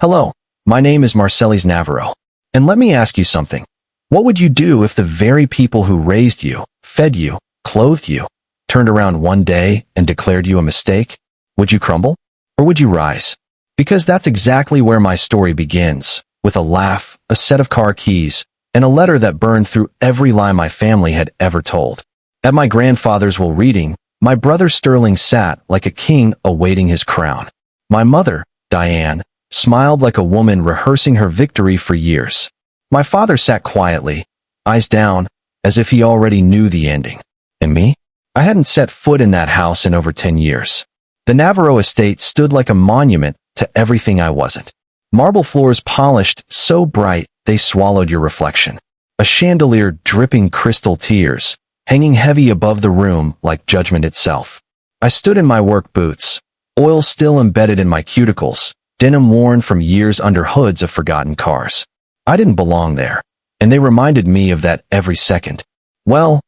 Hello, my name is Marcelis Navarro. And let me ask you something. What would you do if the very people who raised you, fed you, clothed you, turned around one day and declared you a mistake? Would you crumble? Or would you rise? Because that's exactly where my story begins, with a laugh, a set of car keys, and a letter that burned through every lie my family had ever told. At my grandfather's while reading, my brother Sterling sat like a king awaiting his crown. My mother, Diane, smiled like a woman rehearsing her victory for years. My father sat quietly, eyes down, as if he already knew the ending. And me? I hadn't set foot in that house in over 10 years. The Navarro estate stood like a monument to everything I wasn't. Marble floors polished so bright they swallowed your reflection. A chandelier dripping crystal tears, hanging heavy above the room like judgment itself. I stood in my work boots, oil still embedded in my cuticles, denim worn from years under hoods of forgotten cars. I didn't belong there, and they reminded me of that every second. Well,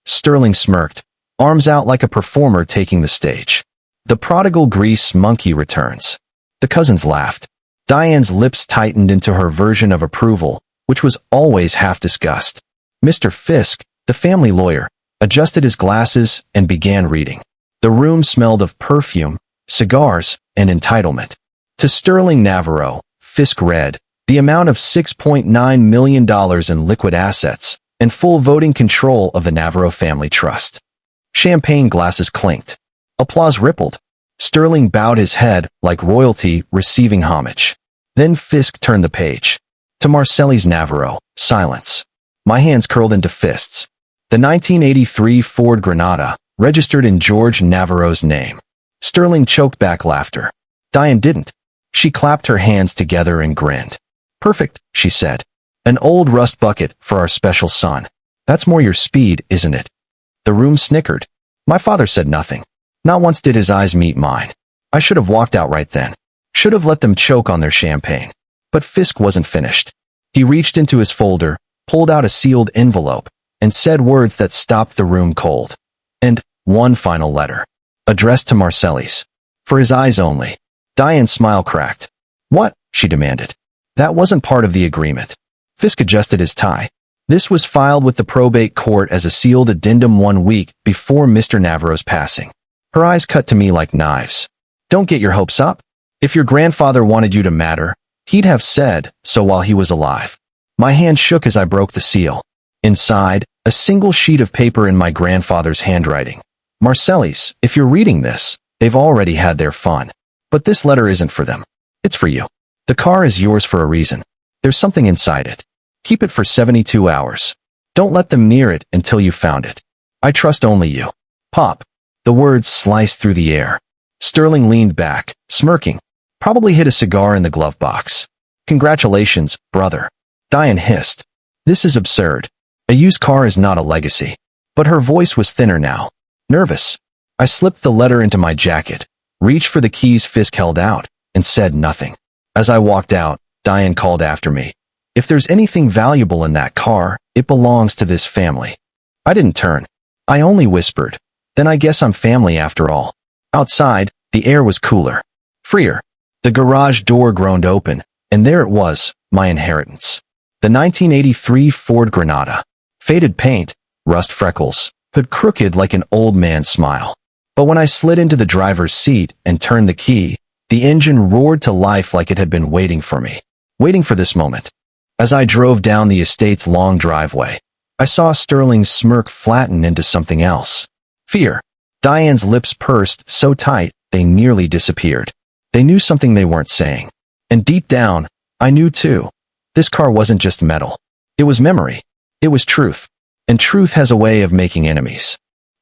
Sterling smirked, arms out like a performer taking the stage. The prodigal grease monkey returns. The cousins laughed. Diane's lips tightened into her version of approval, which was always half disgust. Mr. Fisk, the family lawyer, adjusted his glasses and began reading. The room smelled of perfume, cigars, and entitlement. To Sterling Navarro, Fisk read, the amount of $6.9 million in liquid assets and full voting control of the Navarro family trust. Champagne glasses clinked. Applause rippled. Sterling bowed his head like royalty receiving homage. Then Fisk turned the page. To Marcelis Navarro, silence. My hands curled into fists. The 1983 Ford Granada, registered in George Navarro's name. Sterling choked back laughter. Diane didn't. She clapped her hands together and grinned. Perfect, she said. An old rust bucket for our special son. That's more your speed, isn't it? The room snickered. My father said nothing. Not once did his eyes meet mine. I should have walked out right then. Should have let them choke on their champagne. But Fisk wasn't finished. He reached into his folder, pulled out a sealed envelope, and said words that stopped the room cold. And one final letter. Addressed to Marcelis. For his eyes only. Diane's smile cracked. What? She demanded. That wasn't part of the agreement. Fisk adjusted his tie. This was filed with the probate court as a sealed addendum 1 week before Mr. Navarro's passing. Her eyes cut to me like knives. Don't get your hopes up. If your grandfather wanted you to matter, he'd have said so while he was alive. My hand shook as I broke the seal. Inside, a single sheet of paper in my grandfather's handwriting. Marcelis, if you're reading this, they've already had their fun. But this letter isn't for them. It's for you. The car is yours for a reason. There's something inside it. Keep it for 72 hours. Don't let them near it until you've found it. I trust only you. Pop. The words sliced through the air. Sterling leaned back, smirking. Probably hid a cigar in the glove box. Congratulations, brother. Diane hissed. This is absurd. A used car is not a legacy. But her voice was thinner now. Nervous. I slipped the letter into my jacket, reached for the keys Fisk held out, and said nothing. As I walked out, Diane called after me. If there's anything valuable in that car, it belongs to this family. I didn't turn. I only whispered. Then I guess I'm family after all. Outside, the air was cooler. Freer. The garage door groaned open, and there it was, my inheritance. The 1983 Ford Granada. Faded paint, rust freckles, but crooked like an old man's smile. But when I slid into the driver's seat and turned the key, the engine roared to life like it had been waiting for me. Waiting for this moment. As I drove down the estate's long driveway, I saw Sterling's smirk flatten into something else. Fear. Diane's lips pursed so tight they nearly disappeared. They knew something they weren't saying. And deep down, I knew too. This car wasn't just metal. It was memory. It was truth. And truth has a way of making enemies.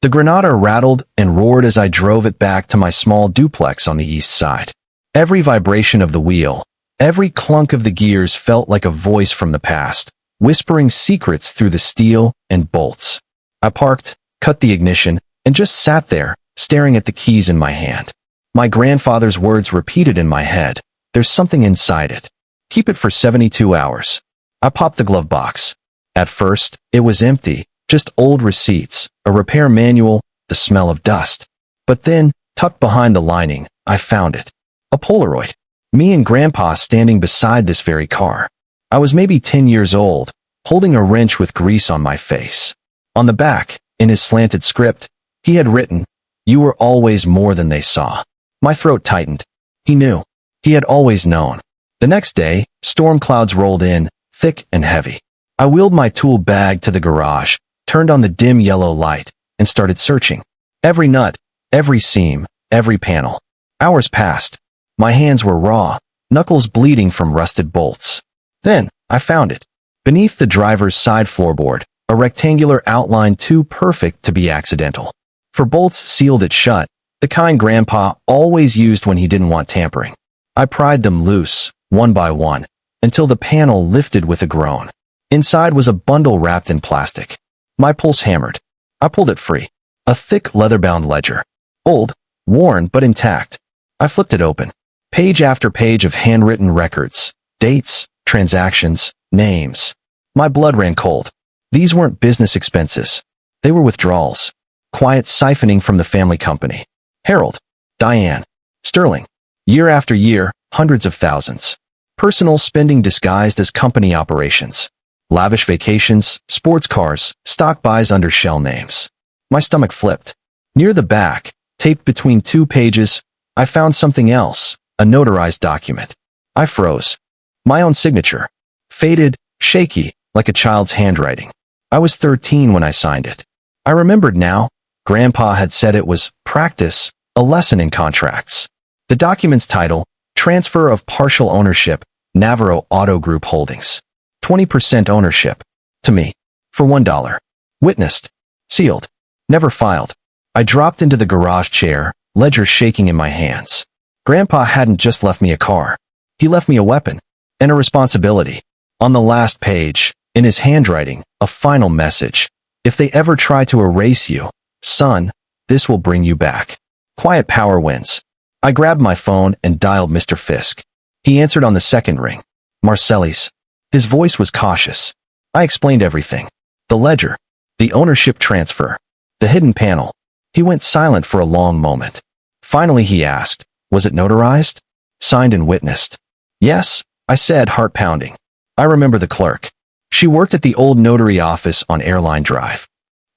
The Granada rattled and roared as I drove it back to my small duplex on the east side. Every vibration of the wheel, every clunk of the gears felt like a voice from the past, whispering secrets through the steel and bolts. I parked, cut the ignition, and just sat there, staring at the keys in my hand. My grandfather's words repeated in my head. There's something inside it. Keep it for 72 hours. I popped the glove box. At first, it was empty, just old receipts, a repair manual, the smell of dust. But then, tucked behind the lining, I found it. A Polaroid. Me and Grandpa standing beside this very car. I was maybe 10 years old, holding a wrench with grease on my face. On the back, in his slanted script, he had written, "You were always more than they saw." My throat tightened. He knew. He had always known. The next day, storm clouds rolled in, thick and heavy. I wheeled my tool bag to the garage, turned on the dim yellow light, and started searching. Every nut, every seam, every panel. Hours passed. My hands were raw, knuckles bleeding from rusted bolts. Then, I found it. Beneath the driver's side floorboard, a rectangular outline too perfect to be accidental. For bolts sealed it shut, the kind Grandpa always used when he didn't want tampering. I pried them loose, one by one, until the panel lifted with a groan. Inside was a bundle wrapped in plastic. My pulse hammered. I pulled it free. A thick leather-bound ledger. Old, worn, but intact. I flipped it open. Page after page of handwritten records, dates, transactions, names. My blood ran cold. These weren't business expenses. They were withdrawals. Quiet siphoning from the family company. Harold, Diane, Sterling. Year after year, hundreds of thousands. Personal spending disguised as company operations. Lavish vacations, sports cars, stock buys under shell names. My stomach flipped. Near the back, taped between two pages, I found something else, a notarized document. I froze. My own signature. Faded, shaky, like a child's handwriting. I was 13 when I signed it. I remembered now. Grandpa had said it was practice, a lesson in contracts. The document's title, Transfer of Partial Ownership, Navarro Auto Group Holdings. 20% ownership. To me. For $1. Witnessed. Sealed. Never filed. I dropped into the garage chair, ledger shaking in my hands. Grandpa hadn't just left me a car. He left me a weapon. And a responsibility. On the last page, in his handwriting, a final message. If they ever try to erase you, son, this will bring you back. Quiet power wins. I grabbed my phone and dialed Mr. Fisk. He answered on the second ring. Marcelli's. His voice was cautious. I explained everything. The ledger. The ownership transfer. The hidden panel. He went silent for a long moment. Finally he asked, was it notarized? Signed and witnessed. Yes, I said, heart pounding. I remember the clerk. She worked at the old notary office on Airline Drive.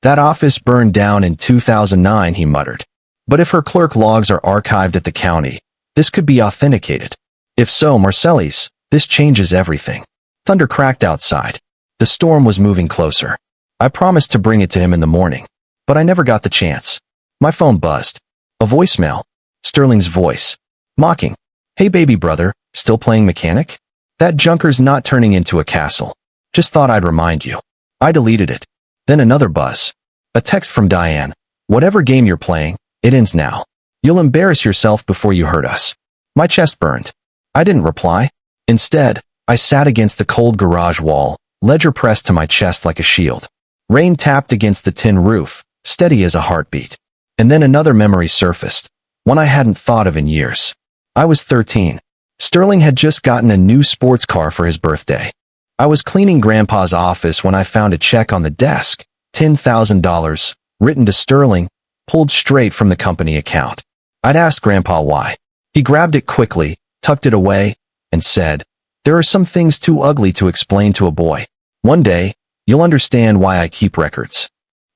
That office burned down in 2009, he muttered. But if her clerk logs are archived at the county, this could be authenticated. If so, Marcelli's, this changes everything. Thunder cracked outside. The storm was moving closer. I promised to bring it to him in the morning, but I never got the chance. My phone buzzed. A voicemail. Sterling's voice. Mocking. Hey baby brother, still playing mechanic? That junker's not turning into a castle. Just thought I'd remind you. I deleted it. Then another buzz. A text from Diane. Whatever game you're playing, it ends now. You'll embarrass yourself before you hurt us. My chest burned. I didn't reply. Instead, I sat against the cold garage wall, ledger pressed to my chest like a shield. Rain tapped against the tin roof, steady as a heartbeat. And then another memory surfaced, one I hadn't thought of in years. I was 13. Sterling had just gotten a new sports car for his birthday. I was cleaning Grandpa's office when I found a check on the desk, $10,000, written to Sterling, pulled straight from the company account. I'd asked Grandpa why. He grabbed it quickly, tucked it away, and said, "There are some things too ugly to explain to a boy. One day, you'll understand why I keep records."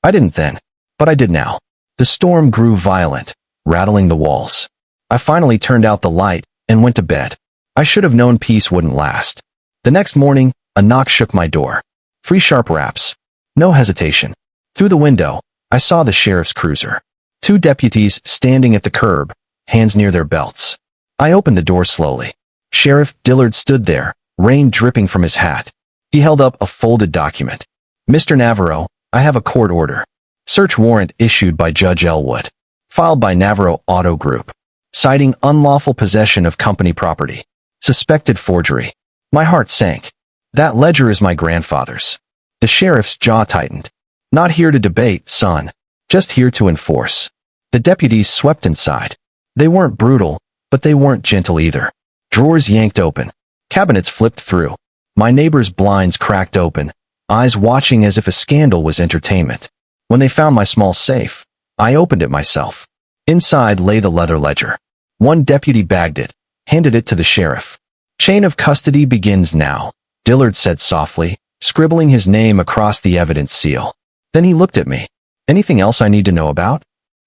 I didn't then, but I did now. The storm grew violent, rattling the walls. I finally turned out the light and went to bed. I should have known peace wouldn't last. The next morning, a knock shook my door. 3 sharp raps. No hesitation. Through the window, I saw the sheriff's cruiser. 2 deputies standing at the curb, hands near their belts. I opened the door slowly. Sheriff Dillard stood there, rain dripping from his hat. He held up a folded document. "Mr. Navarro, I have a court order. Search warrant issued by Judge Elwood. Filed by Navarro Auto Group. Citing unlawful possession of company property. Suspected forgery." My heart sank. That ledger is my grandfather's. The sheriff's jaw tightened. "Not here to debate, son. Just here to enforce." The deputies swept inside. They weren't brutal, but they weren't gentle either. Drawers yanked open. Cabinets flipped through. My neighbor's blinds cracked open, eyes watching as if a scandal was entertainment. When they found my small safe, I opened it myself. Inside lay the leather ledger. One deputy bagged it, handed it to the sheriff. "Chain of custody begins now," Dillard said softly, scribbling his name across the evidence seal. Then he looked at me. "Anything else I need to know about?"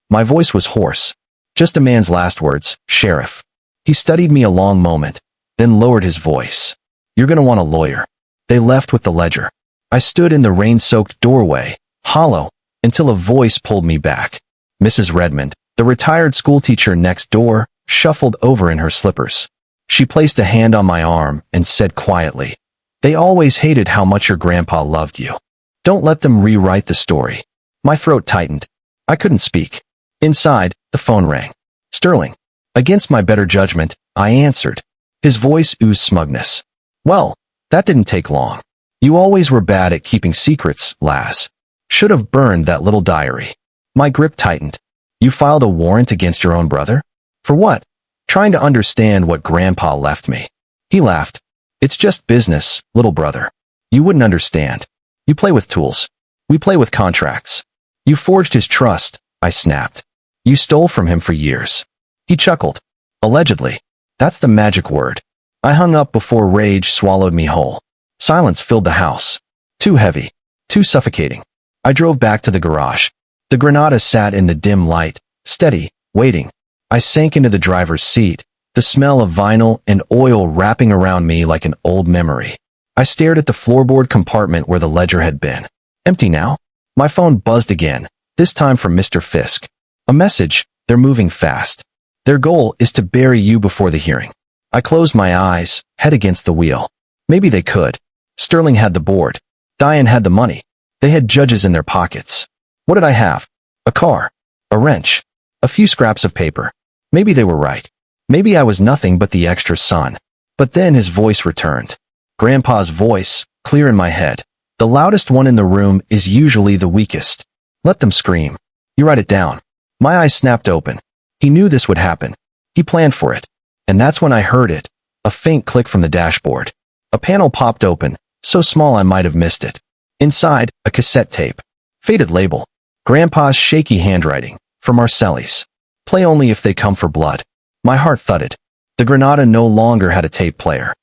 My voice was hoarse. "Just a man's last words, Sheriff." He studied me a long moment, then lowered his voice. "You're going to want a lawyer." They left with the ledger. I stood in the rain-soaked doorway, hollow, until a voice pulled me back. Mrs. Redmond, the retired schoolteacher next door, shuffled over in her slippers. She placed a hand on my arm and said quietly, "They always hated how much your grandpa loved you. Don't let them rewrite the story." My throat tightened. I couldn't speak. Inside, the phone rang. "Sterling." Against my better judgment, I answered. His voice oozed smugness. "Well, that didn't take long. You always were bad at keeping secrets, Laz. Should have burned that little diary." My grip tightened. "You filed a warrant against your own brother? For what?" Trying to understand what Grandpa left me. He laughed. "It's just business, little brother. You wouldn't understand. You play with tools. We play with contracts. You forged his trust," I snapped. "You stole from him for years." He chuckled. "Allegedly. That's the magic word." I hung up before rage swallowed me whole. Silence filled the house. Too heavy. Too suffocating. I drove back to the garage. The Granada sat in the dim light, steady, waiting. I sank into the driver's seat, the smell of vinyl and oil wrapping around me like an old memory. I stared at the floorboard compartment where the ledger had been. Empty now? My phone buzzed again, this time from Mr. Fisk. A message: "They're moving fast. Their goal is to bury you before the hearing." I closed my eyes, head against the wheel. Maybe they could. Sterling had the board. Diane had the money. They had judges in their pockets. What did I have? A car. A wrench. A few scraps of paper. Maybe they were right. Maybe I was nothing but the extra son. But then his voice returned. Grandpa's voice, clear in my head. "The loudest one in the room is usually the weakest. Let them scream. You write it down." My eyes snapped open. He knew this would happen. He planned for it. And that's when I heard it. A faint click from the dashboard. A panel popped open, so small I might have missed it. Inside, a cassette tape. Faded label. Grandpa's shaky handwriting. For Marcelli's. "Play only if they come for blood." My heart thudded. The Granada no longer had a tape player.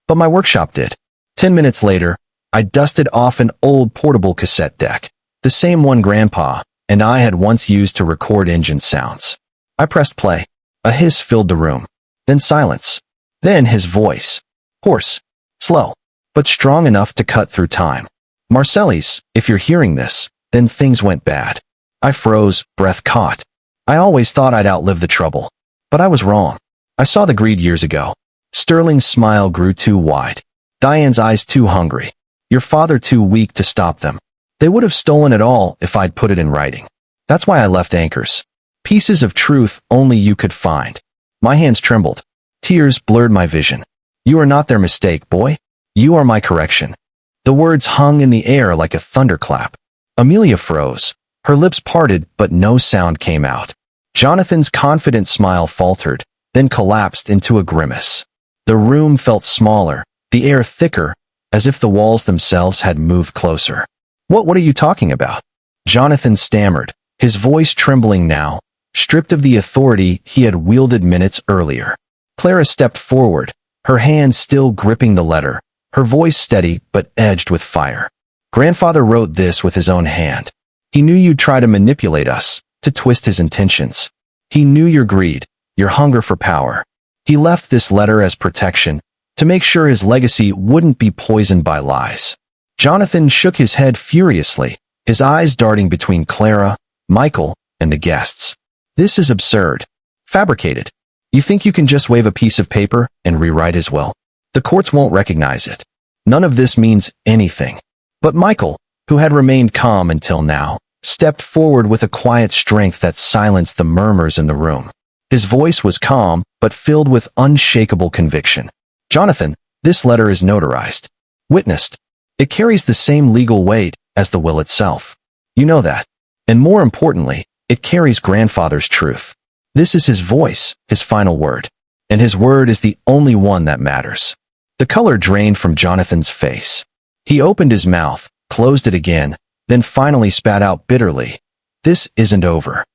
But my workshop did. 10 minutes later, I dusted off an old portable cassette deck. The same one Grandpa and I had once used to record engine sounds. I pressed play. A hiss filled the room. Then silence. Then his voice. Hoarse. Slow. But strong enough to cut through time. "Marcelli's, if you're hearing this, then things went bad." I froze, breath caught. I always thought I'd outlive the trouble. But I was wrong. I saw the greed years ago. Sterling's smile grew too wide. Diane's eyes too hungry. Your father too weak to stop them. They would have stolen it all if I'd put it in writing. That's why I left anchors. Pieces of truth only you could find. My hands trembled. Tears blurred my vision. "You are not their mistake, boy. You are my correction." The words hung in the air like a thunderclap. Amelia froze. Her lips parted, but no sound came out. Jonathan's confident smile faltered, then collapsed into a grimace. The room felt smaller, the air thicker, as if the walls themselves had moved closer. What are you talking about?" Jonathan stammered, his voice trembling now, stripped of the authority he had wielded minutes earlier. Clara stepped forward, her hand still gripping the letter, her voice steady but edged with fire. "Grandfather wrote this with his own hand. He knew you'd try to manipulate us, to twist his intentions. He knew your greed, your hunger for power. He left this letter as protection, to make sure his legacy wouldn't be poisoned by lies." Jonathan shook his head furiously, his eyes darting between Clara, Michael, and the guests. "This is absurd. Fabricated. You think you can just wave a piece of paper and rewrite his will? The courts won't recognize it. None of this means anything." But Michael, who had remained calm until now, stepped forward with a quiet strength that silenced the murmurs in the room. His voice was calm, but filled with unshakable conviction. "Jonathan, this letter is notarized. Witnessed. It carries the same legal weight as the will itself. You know that. And more importantly, it carries Grandfather's truth. This is his voice, his final word. And his word is the only one that matters." The color drained from Jonathan's face. He opened his mouth, closed it again, then finally spat out bitterly, "This isn't over."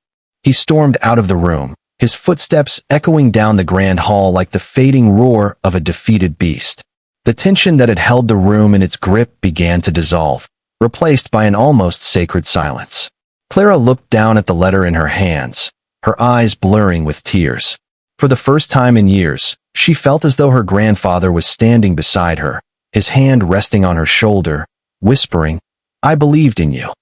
He stormed out of the room, his footsteps echoing down the grand hall like the fading roar of a defeated beast. The tension that had held the room in its grip began to dissolve, replaced by an almost sacred silence. Clara looked down at the letter in her hands, her eyes blurring with tears. For the first time in years, she felt as though her grandfather was standing beside her, his hand resting on her shoulder, whispering, "I believed in you."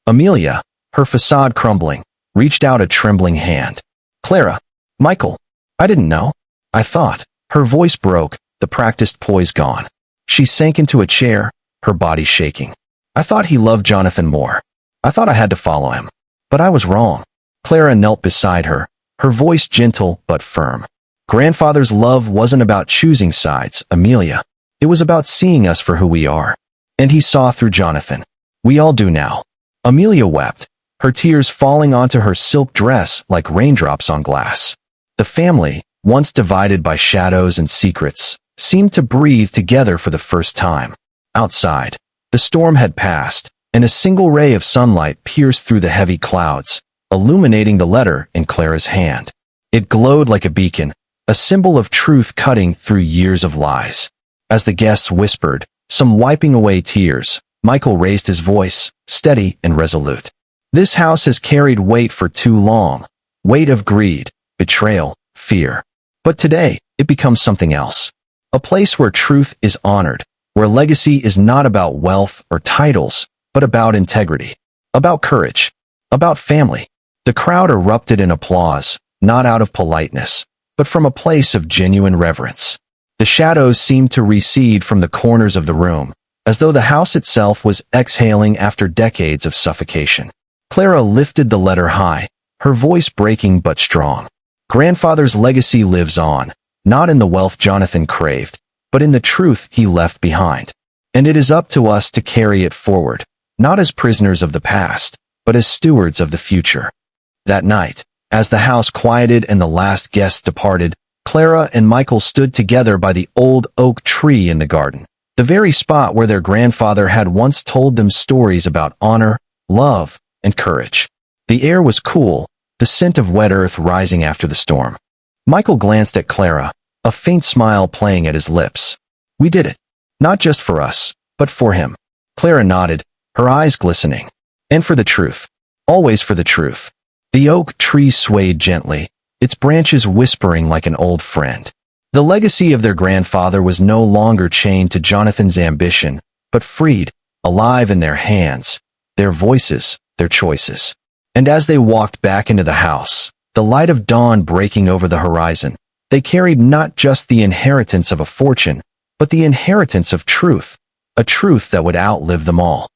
Amelia, her facade crumbling, reached out a trembling hand. "Clara, Michael, I didn't know. I thought." Her voice broke, the practiced poise gone. She sank into a chair, her body shaking. "I thought he loved Jonathan more. I thought I had to follow him. But I was wrong." Clara knelt beside her, her voice gentle but firm. "Grandfather's love wasn't about choosing sides, Amelia. It was about seeing us for who we are. And he saw through Jonathan. We all do now." Amelia wept, her tears falling onto her silk dress like raindrops on glass. The family, once divided by shadows and secrets, seemed to breathe together for the first time. Outside, the storm had passed, and a single ray of sunlight pierced through the heavy clouds, illuminating the letter in Clara's hand. It glowed like a beacon, a symbol of truth cutting through years of lies. As the guests whispered, some wiping away tears, Michael raised his voice, steady and resolute. "This house has carried weight for too long, weight of greed, betrayal, fear. But today, it becomes something else. A place where truth is honored, where legacy is not about wealth or titles, but about integrity, about courage, about family." The crowd erupted in applause, not out of politeness, but from a place of genuine reverence. The shadows seemed to recede from the corners of the room, as though the house itself was exhaling after decades of suffocation. Clara lifted the letter high, her voice breaking but strong. "Grandfather's legacy lives on, not in the wealth Jonathan craved, but in the truth he left behind. And it is up to us to carry it forward, not as prisoners of the past, but as stewards of the future." That night, as the house quieted and the last guests departed, Clara and Michael stood together by the old oak tree in the garden, the very spot where their grandfather had once told them stories about honor, love, and courage. The air was cool, the scent of wet earth rising after the storm. Michael glanced at Clara, a faint smile playing at his lips. "We did it. Not just for us, but for him." Clara nodded, her eyes glistening. "And for the truth. Always for the truth." The oak tree swayed gently, its branches whispering like an old friend. The legacy of their grandfather was no longer chained to Jonathan's ambition, but freed, alive in their hands, their voices, their choices. And as they walked back into the house, the light of dawn breaking over the horizon, they carried not just the inheritance of a fortune, but the inheritance of truth, a truth that would outlive them all.